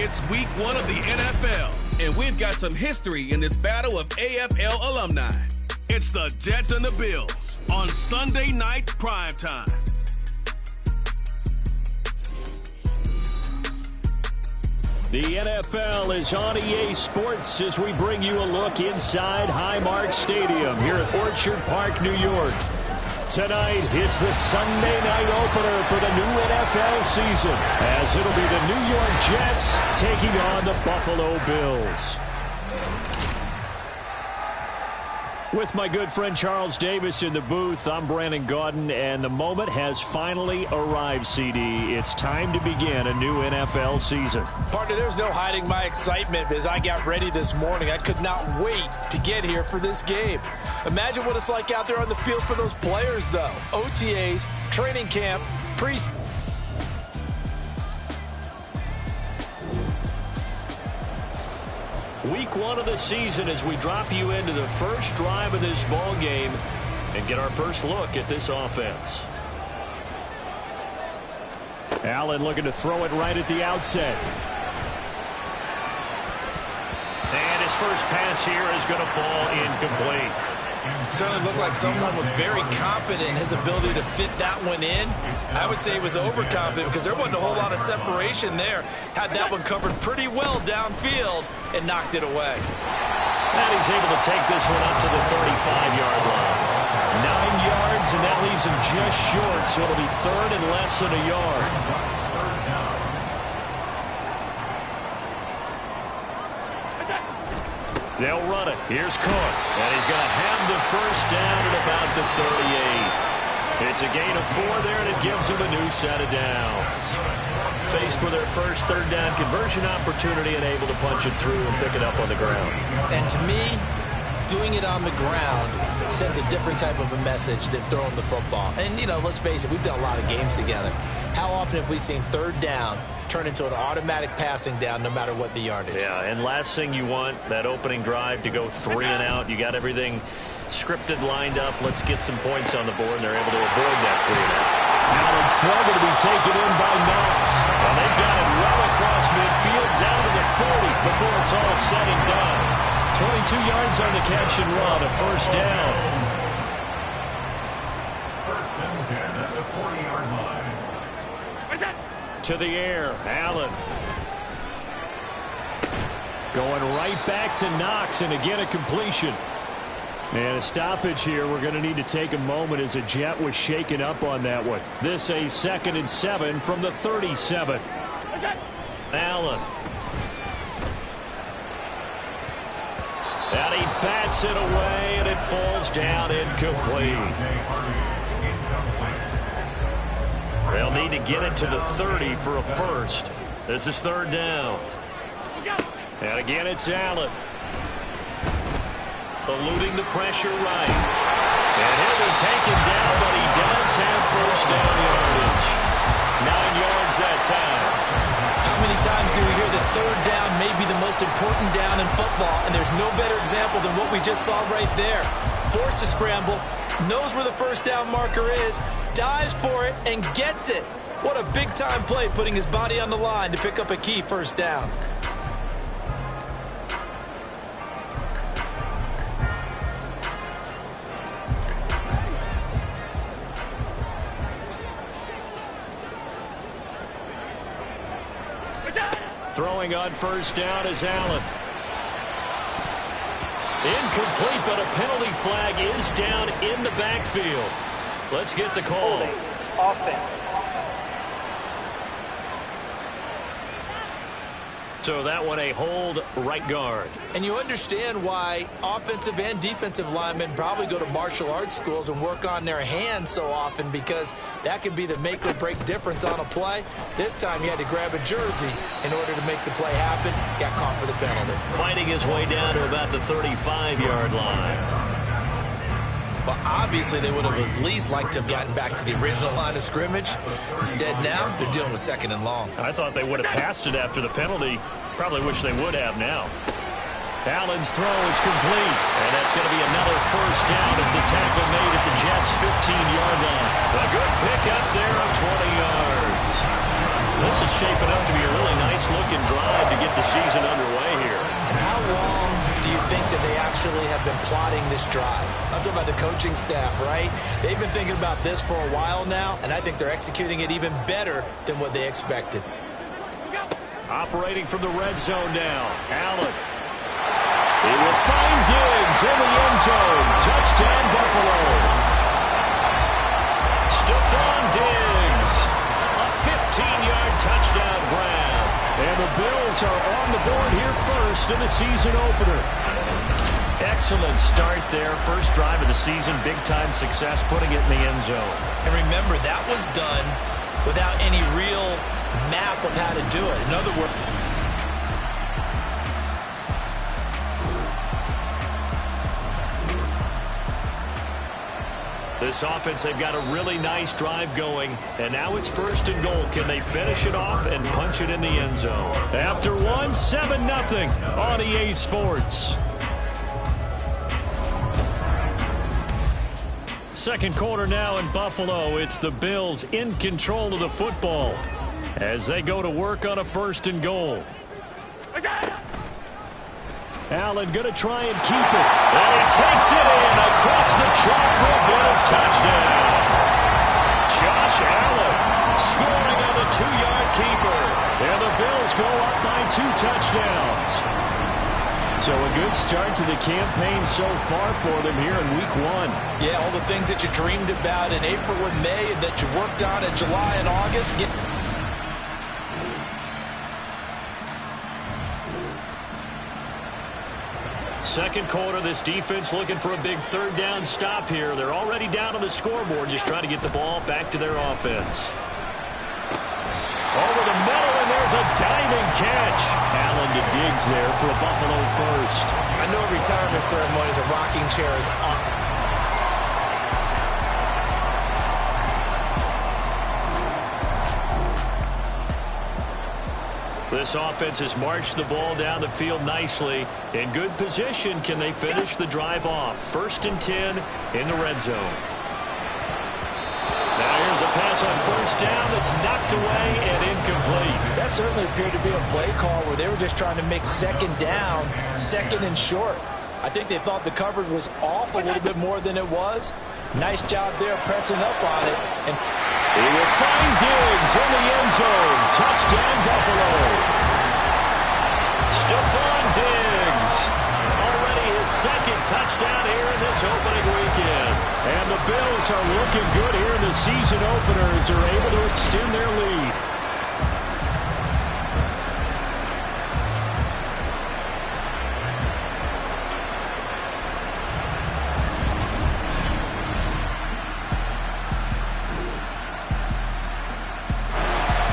It's week 1 of the NFL, and we've got some history in this battle of AFL alumni. It's the Jets and the Bills on Sunday night primetime. The NFL is on EA Sports as we bring you a look inside Highmark Stadium here at Orchard Park, New York. Tonight, it's the Sunday night opener for the new NFL season, as it'll be the New York Jets taking on the Buffalo Bills. With my good friend Charles Davis in the booth, I'm Brandon Gaudin, and the moment has finally arrived, CD. It's time to begin a new NFL season. Partner, there's no hiding my excitement as I got ready this morning. I could not wait to get here for this game. Imagine what it's like out there on the field for those players, though. OTAs, training camp, preseason. Week 1 of the season as we drop you into the first drive of this ball game and get our first look at this offense. Allen looking to throw it right at the outset. And his first pass here is going to fall incomplete. Certainly looked like someone was very confident in his ability to fit that one in. I would say he was overconfident because there wasn't a whole lot of separation there. Had that one covered pretty well downfield and knocked it away. And he's able to take this one up to the 35-yard line. 9 yards, and that leaves him just short, so it'll be third and less than a yard. They'll run it. Here's Cook. And he's going to have the first down at about the 38. It's a gain of 4 there, and it gives them a new set of downs. Faced with their first third down conversion opportunity and able to punch it through and pick it up on the ground. And to me, doing it on the ground sends a different type of a message than throwing the football. And, you know, let's face it, we've done a lot of games together. How often have we seen third down turn into an automatic passing down no matter what the yardage? Yeah, and last thing you want, that opening drive to go 3 and out. You got everything scripted, lined up. Let's get some points on the board, and they're able to avoid that 3 and out. Allen's throw going to be taken in by Knox. And they've got it well across midfield down to the 40 before it's all said and done. 22 yards on the catch and run, a first down. First and 10 at the 40-yard line. To the air, Allen. Going right back to Knox, and again a completion. And a stoppage here. We're going to need to take a moment as a Jet was shaken up on that one. This a 2nd and 7 from the 37. Allen. And he bats it away, and it falls down incomplete. They'll need to get it to the 30 for a first. This is third down. And again, it's Allen. Eluding the pressure right. And he'll be taken down, but he does have first down yardage. 9 yards that time. How many times do we hear that third down may be the most important down in football, and there's no better example than what we just saw right there. Forced to scramble, knows where the first down marker is, dives for it, and gets it. What a big-time play, putting his body on the line to pick up a key first down. Throwing on first down is Allen. Incomplete, but a penalty flag is down in the backfield. Let's get the call. Offense. So that one a hold, right guard. And you understand why offensive and defensive linemen probably go to martial arts schools and work on their hands so often, because that can be the make or break difference on a play. This time he had to grab a jersey in order to make the play happen. Got caught for the penalty. Fighting his way down to about the 35-yard line. But obviously they would have at least liked to have gotten back to the original line of scrimmage. Instead now they're dealing with 2nd and long. I thought they would have passed it after the penalty. Probably wish they would have now. Allen's throw is complete, and that's going to be another first down as the tackle made at the Jets' 15-yard line. A good pickup there of 20 yards. This is shaping up to be a really nice-looking drive to get the season underway here. And how long do you think that they actually have been plotting this drive? I'm talking about the coaching staff, right? They've been thinking about this for a while now, and I think they're executing it even better than what they expected. Operating from the red zone now. Allen. He will find Diggs in the end zone. Touchdown, Buffalo. Stephon Diggs. A 15-yard touchdown grab. And the Bills are on the board here first in the season opener. Excellent start there. First drive of the season. Big-time success putting it in the end zone. And remember, that was done without any real map of how to do it. In other words, this offense, they've got a really nice drive going, and now it's first and goal. Can they finish it off and punch it in the end zone? After one, 7-0 on EA Sports. Second quarter now in Buffalo. It's the Bills in control of the football as they go to work on a first and goal. Allen going to try and keep it. And he takes it in across the chalk for a Bills touchdown. Josh Allen scoring on the 2-yard keeper. And the Bills go up by 2 touchdowns. So a good start to the campaign so far for them here in week 1. yeah, all the things that you dreamed about in April and May and that you worked on in July and August. Second quarter, this defense looking for a big third down stop here. They're already down on the scoreboard, just trying to get the ball back to their offense. Over the middle, and there's a diving catch. Allen to Diggs there for a Buffalo first. I know a retirement ceremony is a rocking chair is on. This offense has marched the ball down the field nicely. In good position, can they finish the drive off? First and 10 in the red zone. Now here's a pass on first down that's knocked away and incomplete. That certainly appeared to be a play call where they were just trying to make second down, second and short. I think they thought the coverage was off a little bit more than it was. Nice job there pressing up on it. And he will find Diggs in the end zone. Touchdown, Buffalo. Stephon Diggs. Already his second touchdown here in this opening weekend. And the Bills are looking good here in the season opener as they're able to extend their lead.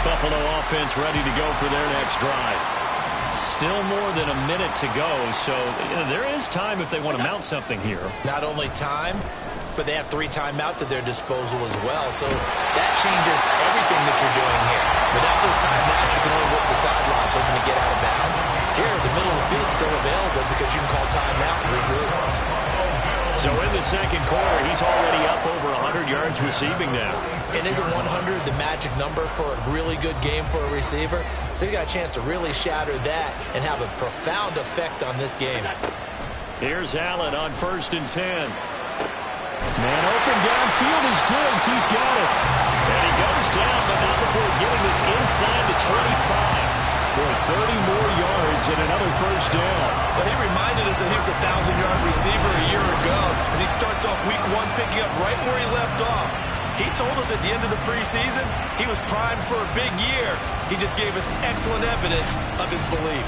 Buffalo offense ready to go for their next drive. Still more than a minute to go, so there is time if they want to mount something here. not only time, but they have 3 timeouts at their disposal as well. So that changes everything that you're doing here. Without those timeouts, you can only work the sidelines hoping to get out of bounds. Here, the middle of the field is still available because you can call timeout and regroup. So in the second quarter, he's already up over 100 yards receiving now. And isn't 100 the magic number for a really good game for a receiver? So you got a chance to really shatter that and have a profound effect on this game. Here's Allen on first and 10. Man open downfield is Diggs. He's got it. And he goes down, but not before getting this inside the 25. For 30 more yards and another first down. Well, he reminded us that he was a 1,000-yard receiver a year ago as he starts off week 1 picking up right where he left off. He told us at the end of the preseason he was primed for a big year. He just gave us excellent evidence of his belief.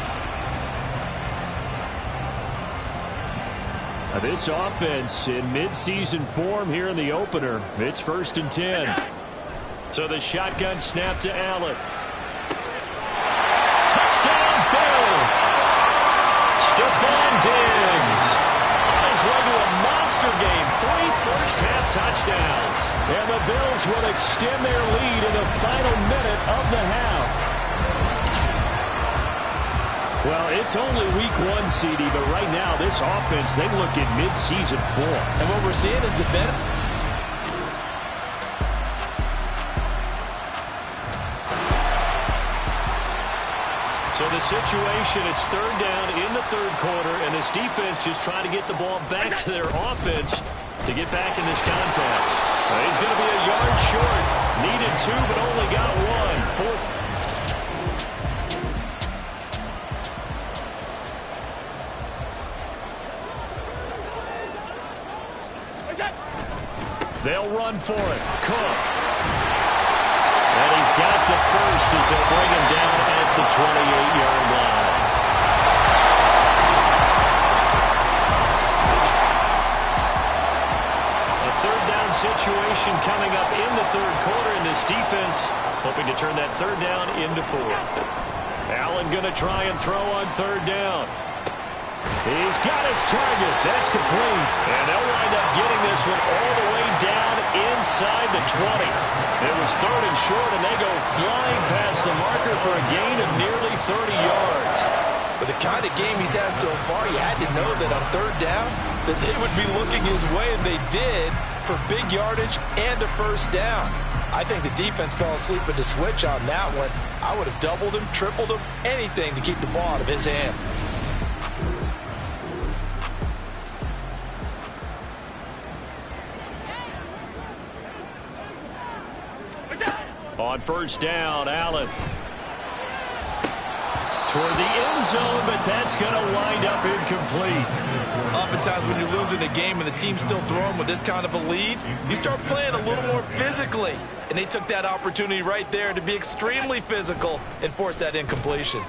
Now this offense in midseason form here in the opener. It's first and 10. So the shotgun snap to Allen. Touchdown Bills! Stephon Diggs on his way to a monster game. 3 first-half touchdowns. And the Bills will extend their lead in the final minute of the half. Well, it's only week 1, CD, but right now this offense, they look in mid-season form. And what we're seeing is the benefit. situation, it's third down in the third quarter, and this defense just trying to get the ball back to their offense to get back in this contest. He's going to be a yard short. Needed 2, but only got 1. They'll run for it. Cook. And he's got the first as they bring him down at the 28-yard line. A third down situation coming up in the third quarter, and this defense hoping to turn that third down into fourth. Allen going to try and throw on third down. He's got his target. That's complete. And they'll wind up getting this one all the way down inside the 20. It was third and short, and they go flying past the marker for a gain of nearly 30 yards. But the kind of game he's had so far, you had to know that on third down that they would be looking his way, and they did, for big yardage and a first down. I think the defense fell asleep with the switch on that one. I would have doubled him, tripled him, anything to keep the ball out of his hand. On first down, Allen toward the end zone, but that's going to wind up incomplete. Oftentimes when you're losing a game and the team's still throwing with this kind of a lead, you start playing a little more physically. And they took that opportunity right there to be extremely physical and force that incompletion.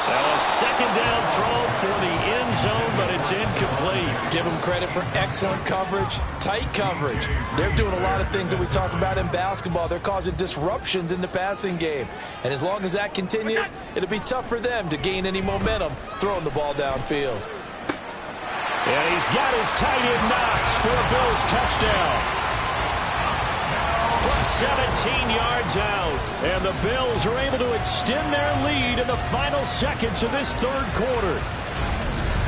A second down throw for the end zone, but it's incomplete. Give them credit for excellent coverage, tight coverage. They're doing a lot of things that we talk about in basketball. They're causing disruptions in the passing game. And as long as that continues, it'll be tough for them to gain any momentum throwing the ball downfield. And he's got his tight end Knox for a Bills touchdown. From 17 yards out, and the Bills are able to extend their lead in the final seconds of this third quarter.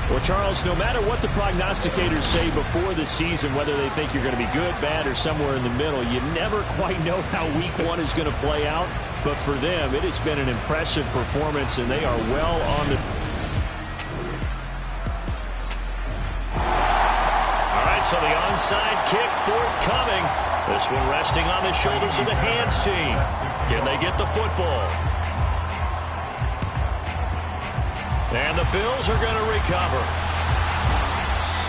Well, Charles, no matter what the prognosticators say before the season, whether they think you're going to be good, bad, or somewhere in the middle, you never quite know how week one is going to play out. But for them, it has been an impressive performance, and they are well on the... All right, so the onside kick forthcoming. This one resting on the shoulders of the hands team. Can they get the football? And the Bills are going to recover.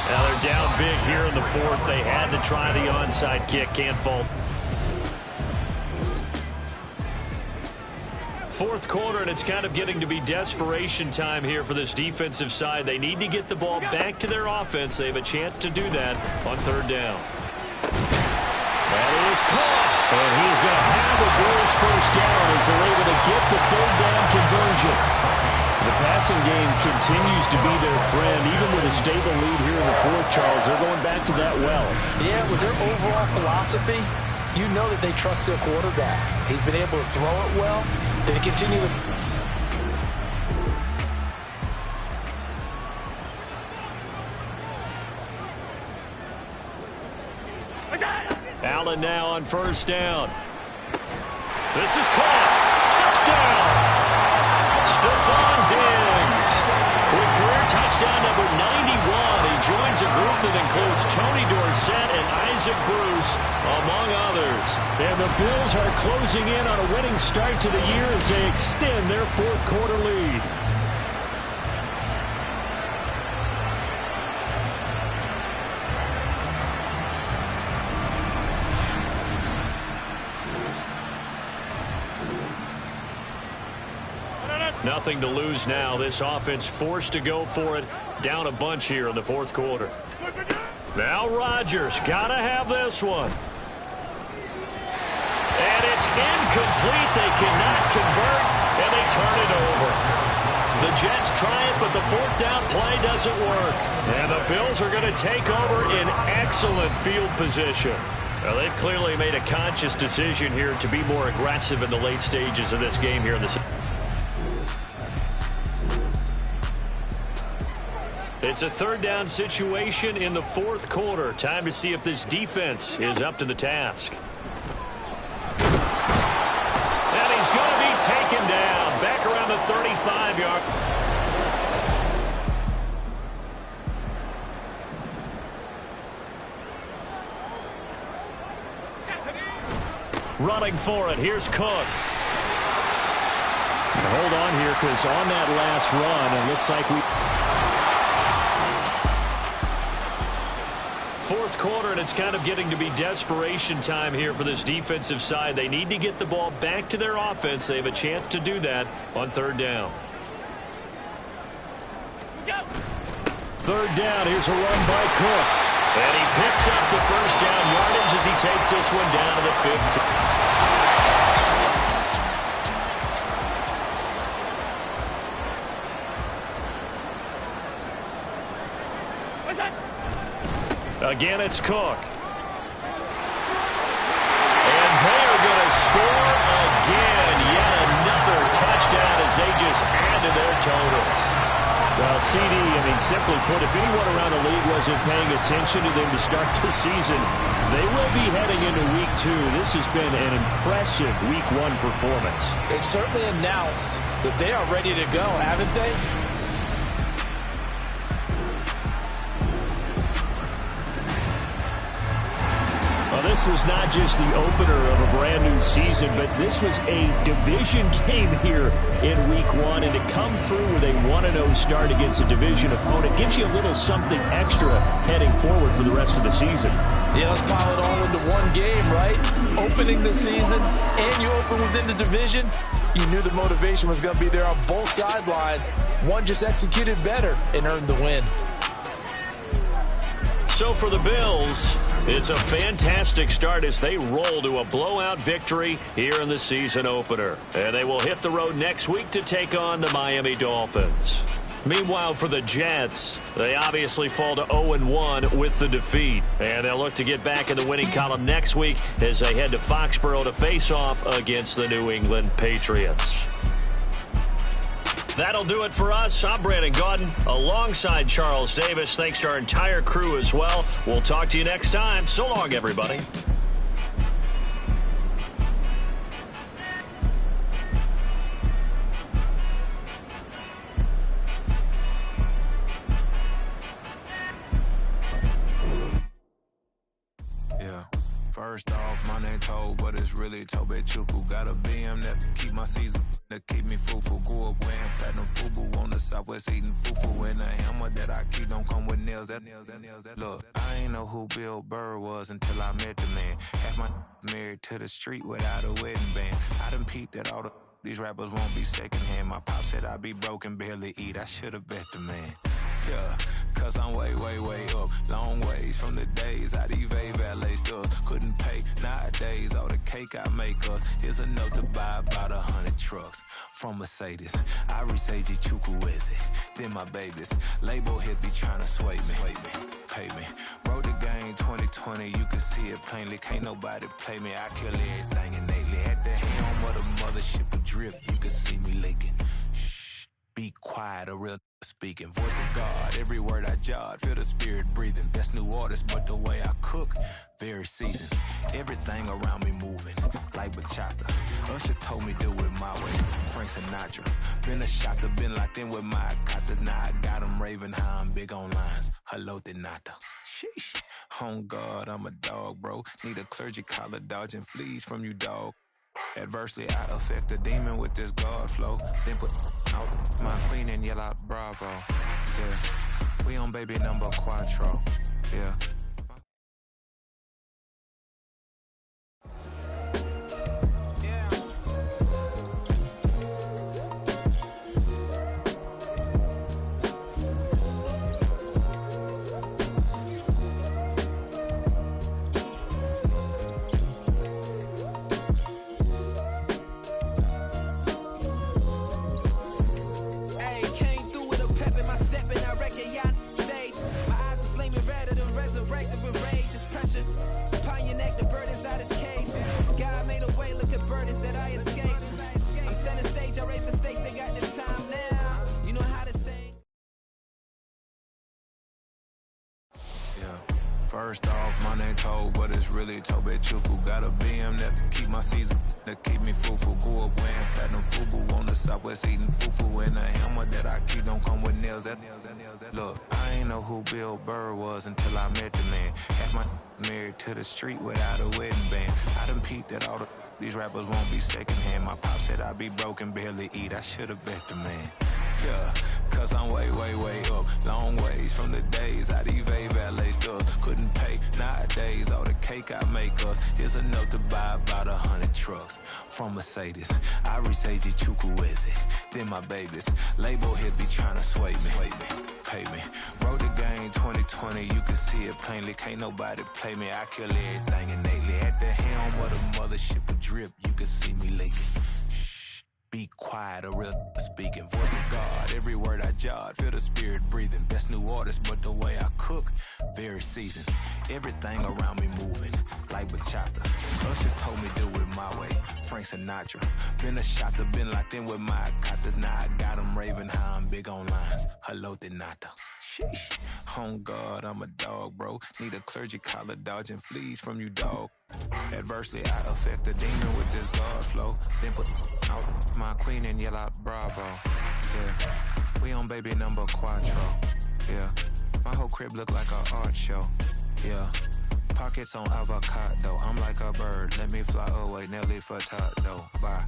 Now they're down big here in the fourth. They had to try the onside kick. Can't fault. Fourth quarter, and it's kind of getting to be desperation time here for this defensive side. They need to get the ball back to their offense. They have a chance to do that on third down. That is caught, and he's going to have the Bills first down as they're able to get the third down conversion. The passing game continues to be their friend, even with a stable lead here in the fourth, Charles. They're going back to that well. Yeah, with their overall philosophy, you know that they trust their quarterback. He's been able to throw it well. They continue to... Allen now on first down. This is caught. Touchdown. Stephon Diggs with career touchdown number 91. He joins a group that includes Tony Dorsett and Isaac Bruce, among others. And the Bills are closing in on a winning start to the year as they extend their fourth quarter lead. Nothing to lose now. This offense forced to go for it. Down a bunch here in the fourth quarter. Now Rodgers got to have this one. And it's incomplete. They cannot convert, and they turn it over. The Jets try it, but the fourth down play doesn't work. And the Bills are going to take over in excellent field position. Well, they've clearly made a conscious decision here to be more aggressive in the late stages of this game here in the... It's a third down situation in the fourth quarter. Time to see if this defense is up to the task. And he's going to be taken down. Back around the running for it. Here's Cook. Hold on here, because on that last run, it looks like we... Fourth quarter, and it's kind of getting to be desperation time here for this defensive side. They need to get the ball back to their offense. They have a chance to do that on third down. Third down, here's a run by Cook. And he picks up the first down yardage as he takes this one down to the 15. Again, it's Cook. And they are going to score again. Yet another touchdown as they just add to their totals. Well, CD, simply put, if anyone around the league wasn't paying attention to them to start the season, they will be heading into Week 2. This has been an impressive Week 1 performance. They've certainly announced that they are ready to go, haven't they? This was not just the opener of a brand new season, but this was a division game here in Week 1, and to come through with a 1-0 start against a division opponent gives you a little something extra heading forward for the rest of the season. Yeah, let's pile it all into one game, right? Opening the season, and you open within the division. You knew the motivation was going to be there on both sidelines. One just executed better and earned the win. So for the Bills, it's a fantastic start as they roll to a blowout victory here in the season opener. And they will hit the road next week to take on the Miami Dolphins. Meanwhile, for the Jets, they obviously fall to 0-1 with the defeat. And they'll look to get back in the winning column next week as they head to Foxborough to face off against the New England Patriots. That'll do it for us. I'm Brandon Gaudin alongside Charles Davis. Thanks to our entire crew as well. We'll talk to you next time. So long, everybody. First off, my name Toad, but it's really Tobe Chuku. Got a BM that keep my season, that keep me fufu. Go up wearing platinum fubu on the southwest eating fufu. And a hammer that I keep don't come with nails. Look, I ain't know who Bill Burr was until I met the man. Half my married to the street without a wedding band. I done peeped that all these rappers won't be secondhand. My pop said I'd be broken, barely eat. I should've bet the man. Yeah, cause I'm way up. Long ways from the days I evade valet stores. Couldn't pay nowadays. All the cake I make us is enough to buy about 100 trucks from Mercedes. I resage Chukwueze, then my babies. Label hit be trying to sway me. Pay me. Wrote the game 2020, you can see it plainly. Can't nobody play me. I kill everything innately. At the helm of the mothership with drip, you can see me leaking. Shh, be quiet, a real speaking. Voice of God, every word I jot. Feel the spirit breathing. Best new artist, but the way I cook, very seasoned. Everything around me moving, like bachata. Usher told me do it my way. Frank Sinatra. Been a shotter, been locked in with my katas. Now I got them raving how I'm big on lines. Hello, Denata. Sheesh. On God, I'm a dog, bro. Need a clergy collar, dodging fleas from you, dog. Adversely, I affect a demon with this God flow. Then put out my queen and yell out bravo. Yeah, we on baby number quattro. Yeah. First off, my name Toad, but it's really Tobe Chuku. Got a BM that keep my season, that keep me fufu. Go up wearing platinum fubu on the southwest eating fufu. And a hammer that I keep don't come with nails. Look, I ain't know who Bill Burr was until I met the man. Half my married to the street without a wedding band. I done peeped at all These rappers won't be secondhand. My pop said I'd be broken, barely eat. I should've bet the man. Yeah, cause I'm way, way, way up. Long ways from the days I evade valet stores. Couldn't pay nowadays. All the cake I make us is enough to buy about 100 trucks. From Mercedes, I resage Chukwueze. Then my babies, label hit be trying to sway me. Pay me. Wrote the game 2020, you can see it plainly. Can't nobody play me. I kill everything innately. At the helm of the mothership of drip, you can see me leaking. Be quiet, a real speaking. Voice of God, every word I jot. Feel the spirit breathing. Best new artist, but the way I cook, very seasoned. Everything around me moving, like bachata. Usher told me do it my way. Frank Sinatra. Been a shotter, been locked in with my katas. Now I got them raving how I'm big on lines. Hello, Denata. Sheesh. On God, I'm a dog, bro. Need a clergy collar, dodging fleas from you, dog. Adversely, I affect the demon with this God flow. Then put out my queen and yell out bravo. Yeah, we on baby number quattro. Yeah, my whole crib look like an art show. Yeah, pockets on avocado. I'm like a bird, let me fly away, Nelly Furtado. Bye.